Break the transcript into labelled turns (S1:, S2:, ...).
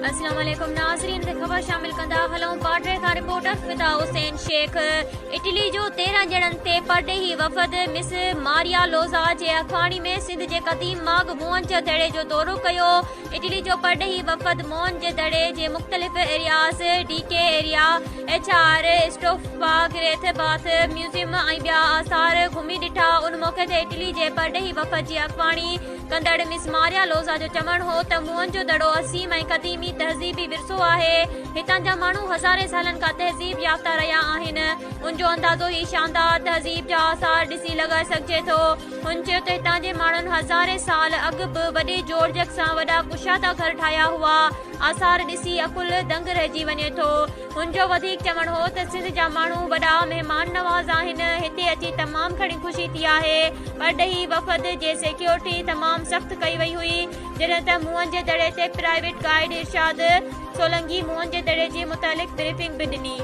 S1: अस्सलाम वालेकुम नाज़रीन ते ख़बर शामिल कंदा हलूं पार्टे खां रिपोर्टर फिदा हुसैन शेख। इटली जो 13 ॼणनि ते परॾेही वफ़द मिस मारिया लोज़ा जे अॻवानी में सिंध जे क़दीम माग मोहन जे दड़े जो दौरो कयो। इटली जो परॾेही वफ़द मोहन जे दड़े जे मुख़्तलिफ़ एरियाज़ डीके एरिया HR स्टोफबाग रेथबाथ म्यूज़ियम ऐं ॿिया आसार घुमी ॾिठा। उन मौक़े ते इटली जे परॾेही वफ़द जी अॻवानी कंदड़ मिस मारिया लोज़ा जो चवणु हो त मोहन जो दड़ो असीम ऐं क़दीमी तहज़ीबी विरसो आहे। हितां जा माण्हू हज़ारे सालनि खां तहज़ीब याफ़्ता रहिया आहिनि। उन जो अंदाज़ो ई शानदार तहज़ीब जा आसार ॾिसी लॻाए सघिजे थो। हुन चयो त हितां जे माण्हुनि हज़ारे साल अॻु बि वॾे जोड़जक सां वॾा कुशादा घर ठाहिया हुआ। आसार ॾिसी अकुल दंग रहिजी वञे थो। हुन जो वधीक चवणु हो त सिंध जा माण्हू वॾा महिमान नवाज़ आहिनि। हिते अची तमामु घणी ख़ुशी थी आहे। परॾेही वफ़द जे सिक्योरिटी तमामु सख़्तु कई वई हुई। जॾहिं त मोहन जे दड़े ते प्राइवेट गाइड इरशाद सोलंकी मोहन जे दड़े जे मुतालिक़ ब्रीफिंग बि ॾिनी।